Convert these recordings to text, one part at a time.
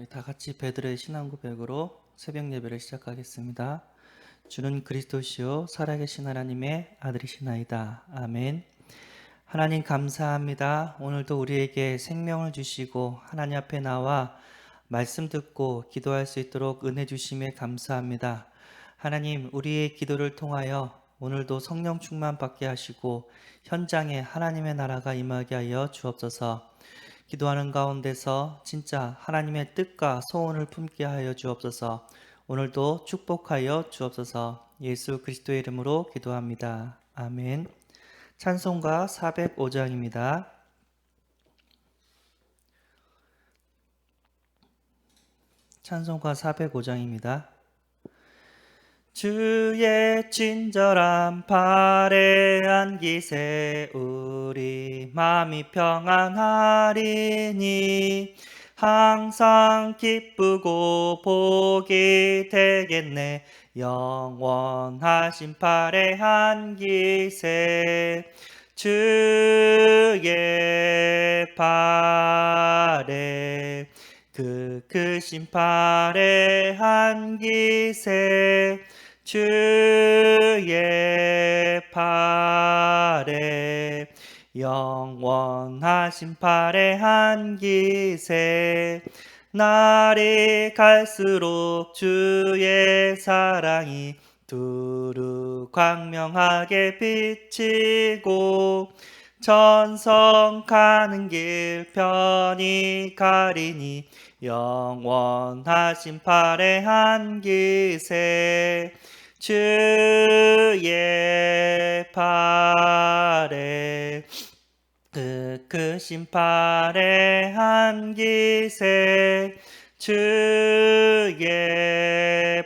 다 같이 베드로의 신앙 고백으로 새벽 예배를 시작하겠습니다. 주는 그리스도시요 살아계신 하나님의 아들이시나이다. 아멘. 하나님 감사합니다. 오늘도 우리에게 생명을 주시고 하나님 앞에 나와 말씀 듣고 기도할 수 있도록 은혜 주심에 감사합니다. 하나님, 우리의 기도를 통하여 오늘도 성령 충만 받게 하시고 현장에 하나님의 나라가 임하게 하여 주옵소서. 기도하는 가운데서 진짜 하나님의 뜻과 소원을 품게 하여 주옵소서. 오늘도 축복하여 주옵소서. 예수 그리스도의 이름으로 기도합니다. 아멘. 찬송가 405장입니다. 찬송가 405장입니다. 주의 친절한 발에 안기세 우리 마음이 평안하리니 항상 기쁘고 복이 되겠네. 영원하신 발에 안기세 주의 발에 그 크신 발에 안기세 주의 발에 영원하신 발에 안기세 날이 갈수록 주의 사랑이 두루 광명하게 비치고 천성 가는 길 편히 가리니 영원하신 발에 안기세 주의 발에 그 크신 발에 안기세 주의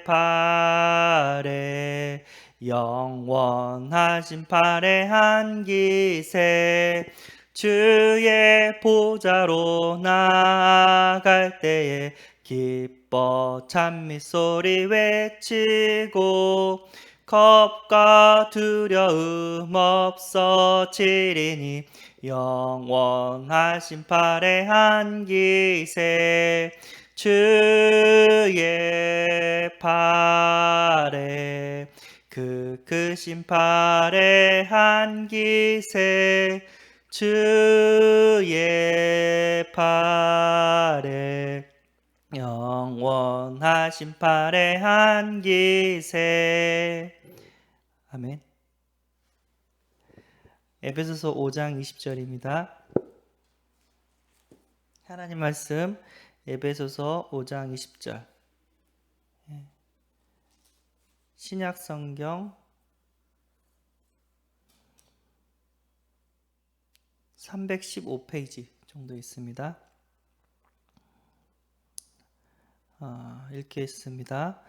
발에 영원하신 발에 안기세 주의 보좌로 나아갈 때에 기뻐 찬미소리 외치고 겁과 두려움 없어지리니 영원하신 발에 안기세 주의 발에 그 크신 발에 안기세 주의 발에 영원하신 발에 안기세 아멘. 에베소서 5장 20절입니다. 하나님 말씀 에베소서 5장 20절 신약성경 315페이지 정도 있습니다. 읽겠습니다.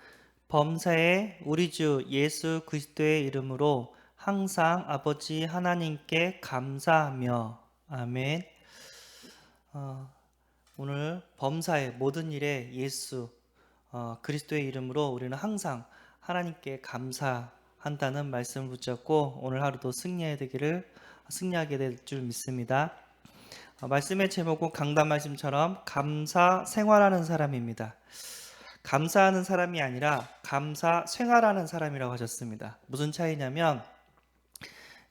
범사에 우리 주 예수 그리스도의 이름으로 항상 아버지 하나님께 감사하며 아멘. 오늘 범사의 모든 일에 예수 그리스도의 이름으로 우리는 항상 하나님께 감사한다는 말씀을 붙잡고 오늘 하루도 승리하게 될 줄 믿습니다. 말씀의 제목은 강단 말씀처럼 감사 생활하는 사람입니다. 감사하는 사람이 아니라 감사 생활하는 사람이라고 하셨습니다. 무슨 차이냐면,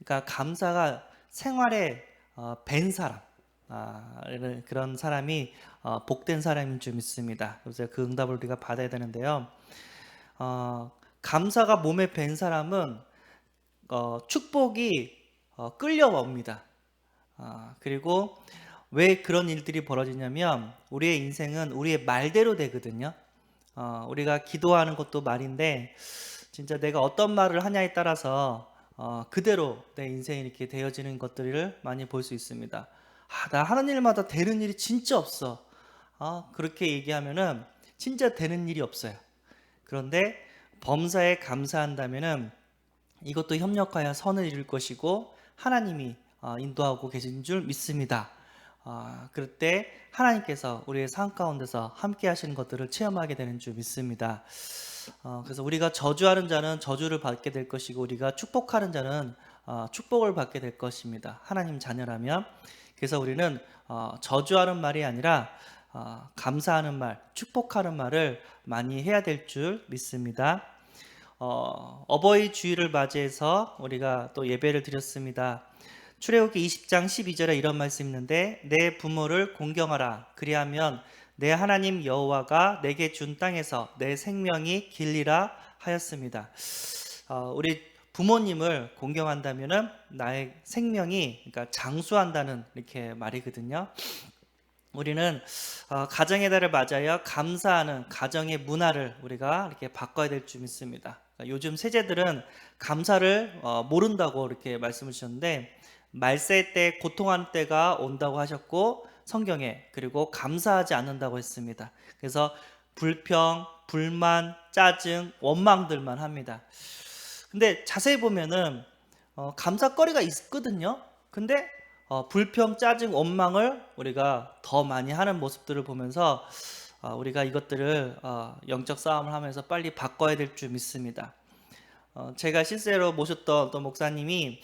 그러니까 감사가 생활에 밴 사람, 그런 사람이 복된 사람인 줄 믿습니다. 그래서 그 응답을 우리가 받아야 되는데요. 감사가 몸에 밴 사람은 축복이 끌려옵니다. 그리고 왜 그런 일들이 벌어지냐면 우리의 인생은 우리의 말대로 되거든요. 우리가 기도하는 것도 말인데 진짜 내가 어떤 말을 하냐에 따라서 그대로 내 인생이 이렇게 되어지는 것들을 많이 볼 수 있습니다. 나 하는 일마다 되는 일이 진짜 없어. 그렇게 얘기하면은 진짜 되는 일이 없어요. 그런데 범사에 감사한다면은 이것도 협력하여 선을 이룰 것이고 하나님이 인도하고 계신 줄 믿습니다. 그럴 때 하나님께서 우리의 삶 가운데서 함께 하시는 것들을 체험하게 되는 줄 믿습니다. 그래서 우리가 저주하는 자는 저주를 받게 될 것이고 우리가 축복하는 자는 축복을 받게 될 것입니다. 하나님 자녀라면. 그래서 우리는 저주하는 말이 아니라 감사하는 말, 축복하는 말을 많이 해야 될 줄 믿습니다. 어버이 주일을 맞이해서 우리가 또 예배를 드렸습니다. 출애굽기 20장 12절에 이런 말씀이 있는데 내 부모를 공경하라 그리하면 내 하나님 여호와가 내게 준 땅에서 내 생명이 길리라 하였습니다. 우리 부모님을 공경한다면은 나의 생명이 그러니까 장수한다는 이렇게 말이거든요. 우리는 가정의 달을 맞아야 감사하는 가정의 문화를 우리가 이렇게 바꿔야 될 줄 믿습니다. 요즘 세대들은 감사를 모른다고 이렇게 말씀을 주셨는데 말세 때 고통하는 때가 온다고 하셨고 성경에 그리고 감사하지 않는다고 했습니다. 그래서 불평, 불만, 짜증, 원망들만 합니다. 근데 자세히 보면은 감사거리가 있거든요. 근데 불평, 짜증, 원망을 우리가 더 많이 하는 모습들을 보면서 우리가 이것들을 영적 싸움을 하면서 빨리 바꿔야 될 줄 믿습니다. 제가 실제로 모셨던 어떤 목사님이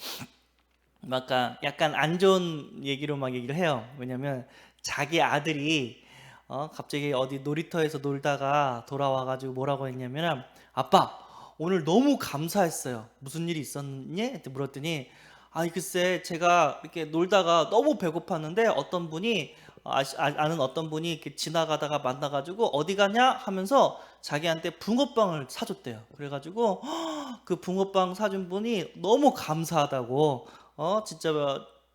약간 안 좋은 얘기로 막 얘기를 해요. 왜냐면 자기 아들이 갑자기 어디 놀이터에서 놀다가 돌아와가지고 뭐라고 했냐면 아빠 오늘 너무 감사했어요. 무슨 일이 있었니?って물었더니 아니 글쎄 제가 이렇게 놀다가 너무 배고팠는데 어떤 분이 아는 어떤 분이 이렇게 지나가다가 만나가지고 어디 가냐 하면서 자기한테 붕어빵을 사줬대요. 그래가지고 그 붕어빵 사준 분이 너무 감사하다고 진짜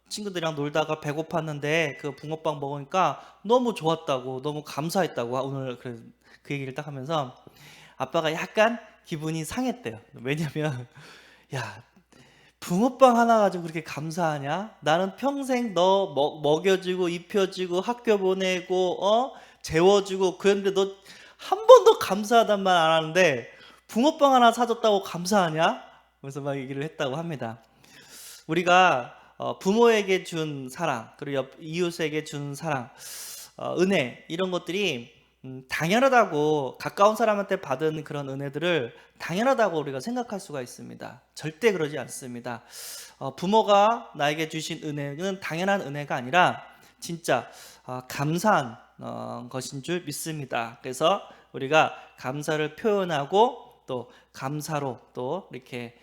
친구들이랑 놀다가 배고팠는데 그 붕어빵 먹으니까 너무 좋았다고 너무 감사했다고 오늘 그 얘기를 딱 하면서 아빠가 약간 기분이 상했대요. 왜냐면 야 붕어빵 하나 가지고 그렇게 감사하냐? 나는 평생 너 먹여주고 입혀주고 학교 보내고 재워주고 그런데 너 한 번도 감사하단 말 안 하는데 붕어빵 하나 사줬다고 감사하냐? 그래서 막 얘기를 했다고 합니다. 우리가 부모에게 준 사랑 그리고 이웃에게 준 사랑 은혜 이런 것들이 당연하다고 가까운 사람한테 받은 그런 은혜들을 당연하다고 우리가 생각할 수가 있습니다. 절대 그러지 않습니다. 부모가 나에게 주신 은혜는 당연한 은혜가 아니라 진짜 감사한 것인 줄 믿습니다. 그래서 우리가 감사를 표현하고 또 감사로 또 이렇게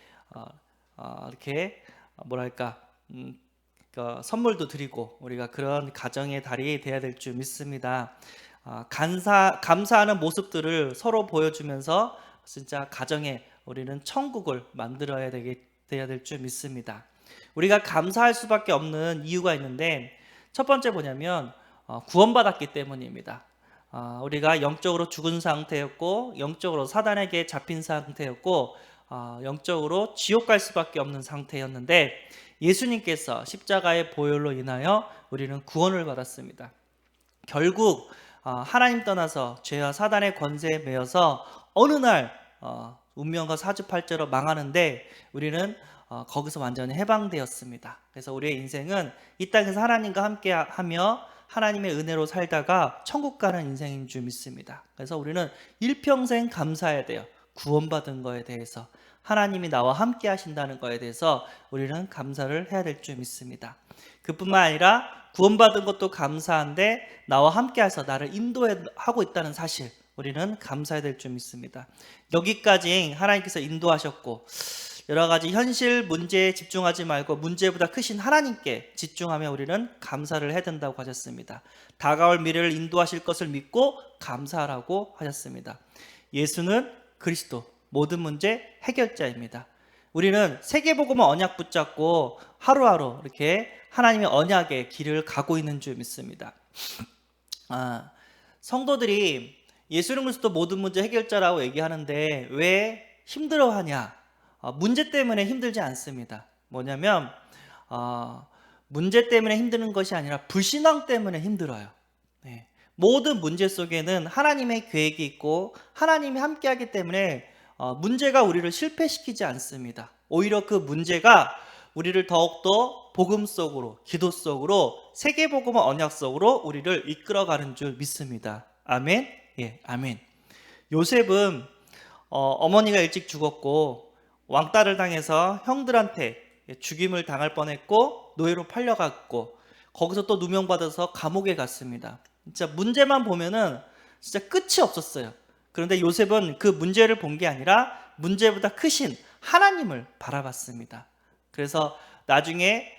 뭐랄까 선물도 드리고 우리가 그런 가정의 달이 되어야 될 줄 믿습니다. 감사하는 모습들을 서로 보여주면서 진짜 가정에 우리는 천국을 만들어야 돼야 될 줄 믿습니다. 우리가 감사할 수밖에 없는 이유가 있는데 첫 번째 뭐냐면 구원받았기 때문입니다. 우리가 영적으로 죽은 상태였고 영적으로 사단에게 잡힌 상태였고 영적으로 지옥 갈 수밖에 없는 상태였는데 예수님께서 십자가의 보혈로 인하여 우리는 구원을 받았습니다. 결국 하나님 떠나서 죄와 사단의 권세에 매여서 어느 날 운명과 사주팔자로 망하는데 우리는 거기서 완전히 해방되었습니다. 그래서 우리의 인생은 이 땅에서 하나님과 함께하며 하나님의 은혜로 살다가 천국 가는 인생인 줄 믿습니다. 그래서 우리는 일평생 감사해야 돼요. 구원받은 거에 대해서 하나님이 나와 함께 하신다는 거에 대해서 우리는 감사를 해야 될 줄 믿습니다. 그뿐만 아니라 구원받은 것도 감사한데 나와 함께 해서 나를 인도하고 있다는 사실 우리는 감사해야 될 줄 믿습니다. 여기까지 하나님께서 인도하셨고 여러 가지 현실 문제에 집중하지 말고 문제보다 크신 하나님께 집중하며 우리는 감사를 해야 된다고 하셨습니다. 다가올 미래를 인도하실 것을 믿고 감사하라고 하셨습니다. 예수는 그리스도 모든 문제 해결자입니다. 우리는 세계복음을 언약 붙잡고 하루하루 이렇게 하나님의 언약의 길을 가고 있는 줄 믿습니다. 성도들이 예수는 그리스도 모든 문제 해결자라고 얘기하는데 왜 힘들어하냐? 문제 때문에 힘들지 않습니다. 뭐냐면 문제 때문에 힘드는 것이 아니라 불신앙 때문에 힘들어요. 네. 모든 문제 속에는 하나님의 계획이 있고 하나님이 함께하기 때문에 문제가 우리를 실패시키지 않습니다. 오히려 그 문제가 우리를 더욱더 복음 속으로 기도 속으로 세계복음의 언약 속으로 우리를 이끌어가는 줄 믿습니다. 아멘. 예, 아멘. 요셉은 어머니가 일찍 죽었고 왕따를 당해서 형들한테 죽임을 당할 뻔했고 노예로 팔려갔고 거기서 또 누명받아서 감옥에 갔습니다. 진짜 문제만 보면은 진짜 끝이 없었어요. 그런데 요셉은 그 문제를 본 게 아니라 문제보다 크신 하나님을 바라봤습니다. 그래서 나중에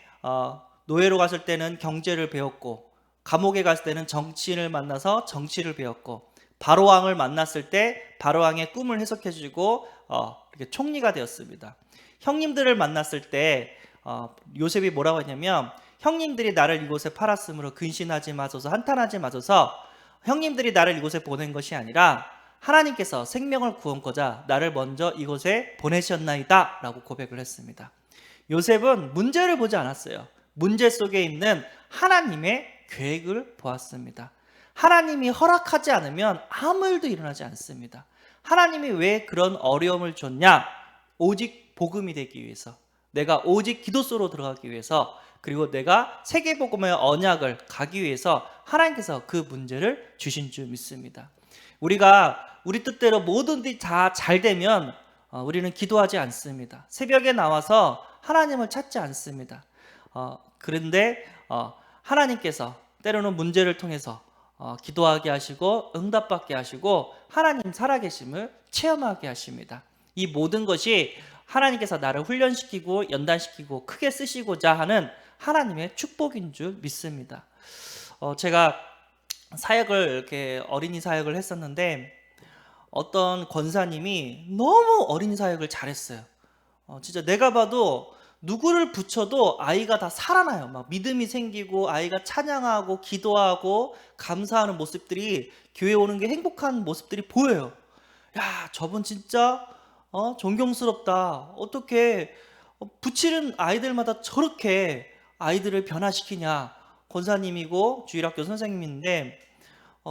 노예로 갔을 때는 경제를 배웠고, 감옥에 갔을 때는 정치인을 만나서 정치를 배웠고, 바로왕을 만났을 때 바로왕의 꿈을 해석해주고 이렇게 총리가 되었습니다. 형님들을 만났을 때 요셉이 뭐라고 했냐면, 형님들이 나를 이곳에 팔았으므로 근신하지 마소서, 한탄하지 마소서. 형님들이 나를 이곳에 보낸 것이 아니라 하나님께서 생명을 구원코자 나를 먼저 이곳에 보내셨나이다 라고 고백을 했습니다. 요셉은 문제를 보지 않았어요. 문제 속에 있는 하나님의 계획을 보았습니다. 하나님이 허락하지 않으면 아무 일도 일어나지 않습니다. 하나님이 왜 그런 어려움을 줬냐? 오직 복음이 되기 위해서, 내가 오직 기도소로 들어가기 위해서, 그리고 내가 세계복음의 언약을 가기 위해서 하나님께서 그 문제를 주신 줄 믿습니다. 우리가 우리 뜻대로 모든 일이 다 잘 되면 우리는 기도하지 않습니다. 새벽에 나와서 하나님을 찾지 않습니다. 그런데 하나님께서 때로는 문제를 통해서 기도하게 하시고 응답받게 하시고 하나님 살아계심을 체험하게 하십니다. 이 모든 것이 하나님께서 나를 훈련시키고 연단시키고 크게 쓰시고자 하는 하나님의 축복인 줄 믿습니다. 제가 사역을 이렇게 어린이 사역을 했었는데 어떤 권사님이 너무 어린이 사역을 잘했어요. 진짜 내가 봐도 누구를 붙여도 아이가 다 살아나요. 막 믿음이 생기고 아이가 찬양하고 기도하고 감사하는 모습들이, 교회 오는 게 행복한 모습들이 보여요. 야, 저분 진짜 존경스럽다. 어떻게 붙이는 아이들마다 저렇게 아이들을 변화시키냐. 권사님이고 주일학교 선생님인데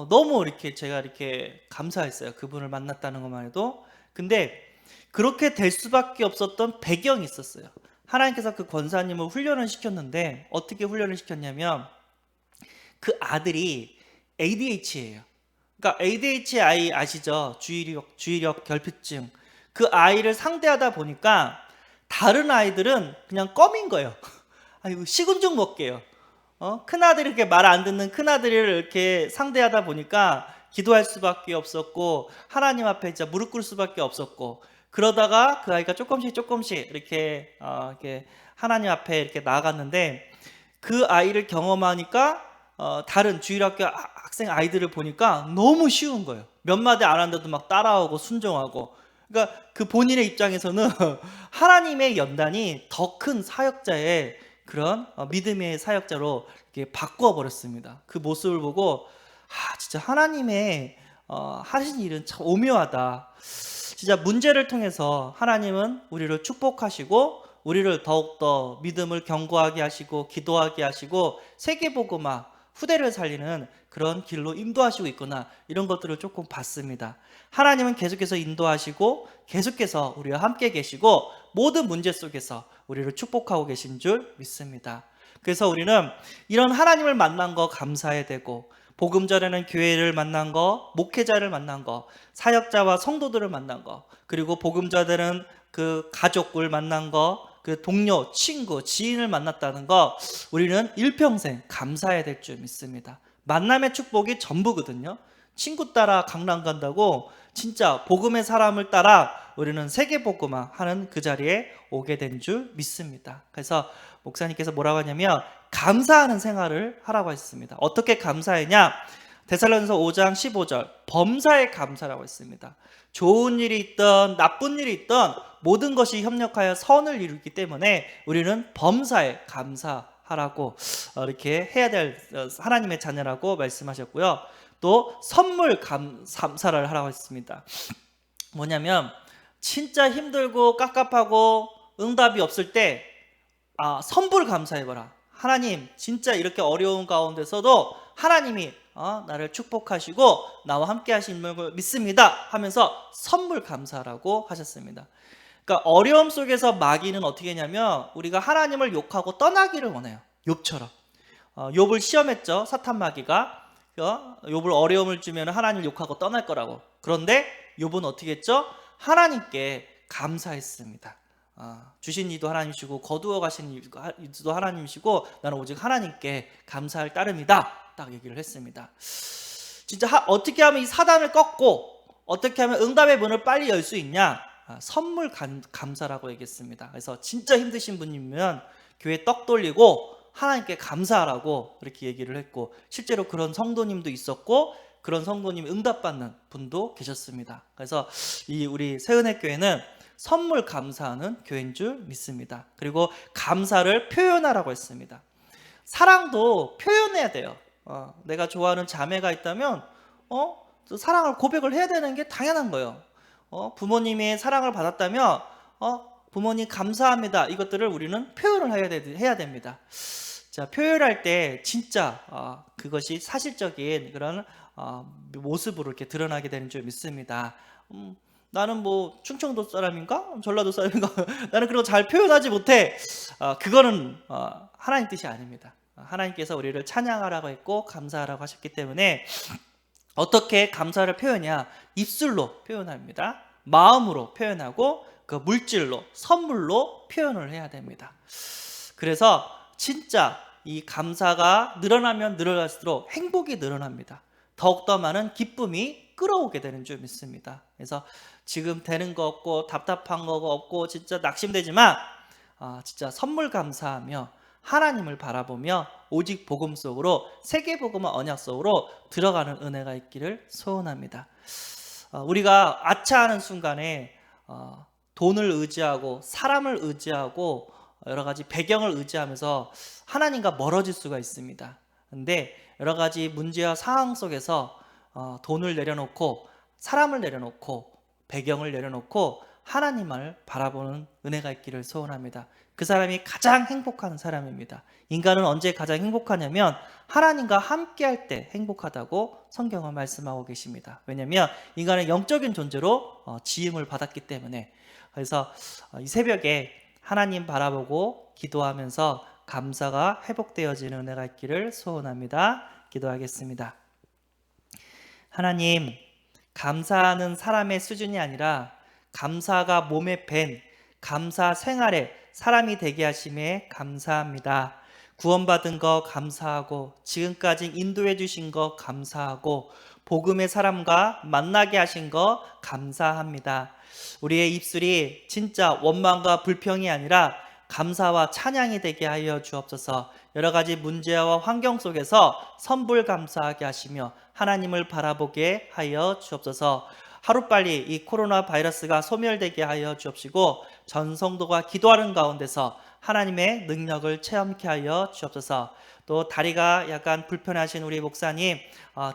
너무 이렇게 제가 이렇게 감사했어요. 그분을 만났다는 것만 해도. 근데 그렇게 될 수밖에 없었던 배경이 있었어요. 하나님께서 그 권사님을 훈련을 시켰는데 어떻게 훈련을 시켰냐면, 그 아들이 ADHD예요. 그러니까 ADHD 아이 아시죠? 주의력 결핍증. 그 아이를 상대하다 보니까 다른 아이들은 그냥 껌인 거예요. 아이고 식은 죽 먹게요. 큰아들이 이렇게 말 안 듣는 큰아들을 이렇게 상대하다 보니까 기도할 수밖에 없었고, 하나님 앞에 진짜 무릎 꿇을 수밖에 없었고, 그러다가 그 아이가 조금씩 이렇게 하나님 앞에 이렇게 나아갔는데, 그 아이를 경험하니까 다른 주일학교 학생 아이들을 보니까 너무 쉬운 거예요. 몇 마디 안 하는데도 막 따라오고 순종하고. 그러니까 그 본인의 입장에서는 하나님의 연단이 더 큰 사역자의 그런 믿음의 사역자로 이렇게 바꾸어 버렸습니다. 그 모습을 보고 진짜 하나님의 하신 일은 참 오묘하다. 진짜 문제를 통해서 하나님은 우리를 축복하시고 우리를 더욱더 믿음을 견고하게 하시고 기도하게 하시고 세계복음화 후대를 살리는 그런 길로 인도하시고 있구나, 이런 것들을 조금 봤습니다. 하나님은 계속해서 인도하시고 계속해서 우리와 함께 계시고 모든 문제 속에서 우리를 축복하고 계신 줄 믿습니다. 그래서 우리는 이런 하나님을 만난 거 감사해야 되고, 복음 전에는 교회를 만난 거, 목회자를 만난 거, 사역자와 성도들을 만난 거, 그리고 복음 전에는 그 가족을 만난 거, 그 동료, 친구, 지인을 만났다는 거, 우리는 일평생 감사해야 될 줄 믿습니다. 만남의 축복이 전부거든요. 친구 따라 강남 간다고 진짜 복음의 사람을 따라 우리는 세계복음화 하는 그 자리에 오게 된 줄 믿습니다. 그래서 목사님께서 뭐라고 하냐면 감사하는 생활을 하라고 했습니다. 어떻게 감사했냐? 데살로니가서 5장 15절 범사에 감사라고 했습니다. 좋은 일이 있던 나쁜 일이 있던 모든 것이 협력하여 선을 이루기 때문에 우리는 범사에 감사하라고 이렇게 해야 될 하나님의 자녀라고 말씀하셨고요. 또 선물 감사를 하라고 했습니다. 뭐냐면 진짜 힘들고 깝깝하고 응답이 없을 때 선불 감사해봐라. 하나님 진짜 이렇게 어려운 가운데서도 하나님이 나를 축복하시고 나와 함께 하시는 걸 믿습니다 하면서 선물 감사라고 하셨습니다. 그러니까 어려움 속에서 마귀는 어떻게 했냐면 우리가 하나님을 욕하고 떠나기를 원해요. 욥처럼. 욥을 시험했죠. 사탄 마귀가. 욥을 어려움을 주면 하나님을 욕하고 떠날 거라고. 그런데 욥은 어떻게 했죠? 하나님께 감사했습니다. 주신 이도 하나님이시고 거두어 가신 이도 하나님이시고 나는 오직 하나님께 감사할 따름이다 딱 얘기를 했습니다. 진짜 어떻게 하면 이 사단을 꺾고 어떻게 하면 응답의 문을 빨리 열 수 있냐? 선물 감사라고 얘기했습니다. 그래서 진짜 힘드신 분이면 교회 떡 돌리고 하나님께 감사하라고 그렇게 얘기를 했고, 실제로 그런 성도님도 있었고 그런 성도님 응답받는 분도 계셨습니다. 그래서 이 우리 새은혜 교회는 선물 감사하는 교회인 줄 믿습니다. 그리고 감사를 표현하라고 했습니다. 사랑도 표현해야 돼요. 내가 좋아하는 자매가 있다면 사랑을 고백을 해야 되는 게 당연한 거예요. 부모님의 사랑을 받았다면 부모님 감사합니다. 이것들을 우리는 표현을 해야 됩니다. 자, 표현할 때 진짜 그것이 사실적인 그런 모습으로 이렇게 드러나게 되는 줄 믿습니다. 나는 뭐 충청도 사람인가? 전라도 사람인가? 나는 그런 거 잘 표현하지 못해. 그거는 하나님 뜻이 아닙니다. 하나님께서 우리를 찬양하라고 했고 감사하라고 하셨기 때문에 어떻게 감사를 표현하냐? 입술로 표현합니다. 마음으로 표현하고 그 물질로, 선물로 표현을 해야 됩니다. 그래서 진짜 이 감사가 늘어나면 늘어날수록 행복이 늘어납니다. 더욱더 많은 기쁨이 끌어오게 되는 줄 믿습니다. 그래서 지금 되는 거 없고 답답한 거 없고 진짜 낙심되지만 진짜 선물 감사하며 하나님을 바라보며 오직 복음 속으로, 세계복음의 언약 속으로 들어가는 은혜가 있기를 소원합니다. 우리가 아차하는 순간에 돈을 의지하고 사람을 의지하고 여러 가지 배경을 의지하면서 하나님과 멀어질 수가 있습니다. 근데 여러 가지 문제와 상황 속에서 돈을 내려놓고 사람을 내려놓고 배경을 내려놓고 하나님을 바라보는 은혜가 있기를 소원합니다. 그 사람이 가장 행복한 사람입니다. 인간은 언제 가장 행복하냐면 하나님과 함께할 때 행복하다고 성경은 말씀하고 계십니다. 왜냐하면 인간은 영적인 존재로 지음을 받았기 때문에. 그래서 이 새벽에 하나님 바라보고 기도하면서 감사가 회복되어지는 은혜가 있기를 소원합니다. 기도하겠습니다. 하나님, 감사하는 사람의 수준이 아니라 감사가 몸에 밴 감사 생활에 사람이 되게 하심에 감사합니다. 구원받은 거 감사하고 지금까지 인도해 주신 거 감사하고 복음의 사람과 만나게 하신 거 감사합니다. 우리의 입술이 진짜 원망과 불평이 아니라 감사와 찬양이 되게 하여 주옵소서. 여러 가지 문제와 환경 속에서 선불 감사하게 하시며 하나님을 바라보게 하여 주옵소서. 하루빨리 이 코로나 바이러스가 소멸되게 하여 주옵시고 전 성도가 기도하는 가운데서 하나님의 능력을 체험케 하여 주옵소서. 또 다리가 약간 불편하신 우리 목사님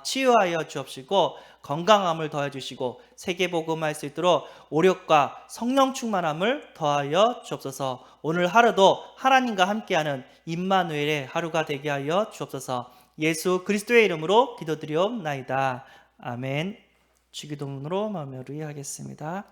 치유하여 주옵시고 건강함을 더해 주시고 세계복음할 수 있도록 오력과 성령 충만함을 더하여 주옵소서. 오늘 하루도 하나님과 함께하는 임마누엘의 하루가 되게 하여 주옵소서. 예수 그리스도의 이름으로 기도드리옵나이다. 아멘. 주기도문으로 마무리하겠습니다.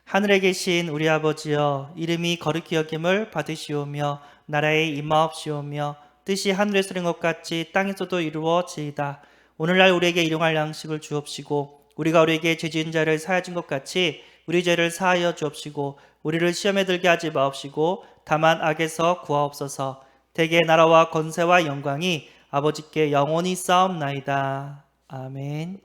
하늘에 계신 우리 아버지여, 이름이 거룩히 여김을 받으시오며 나라에 임하옵시오며 뜻이 하늘에서 이룬 것 같이 땅에서도 이루어지이다. 오늘날 우리에게 일용할 양식을 주옵시고 우리가 우리에게 죄 지은 자를 사하여 준 것 같이 우리 죄를 사하여 주옵시고 우리를 시험에 들게 하지 마옵시고 다만 악에서 구하옵소서. 대개 나라와 권세와 영광이 아버지께 영원히 쌓옵나이다. 아멘.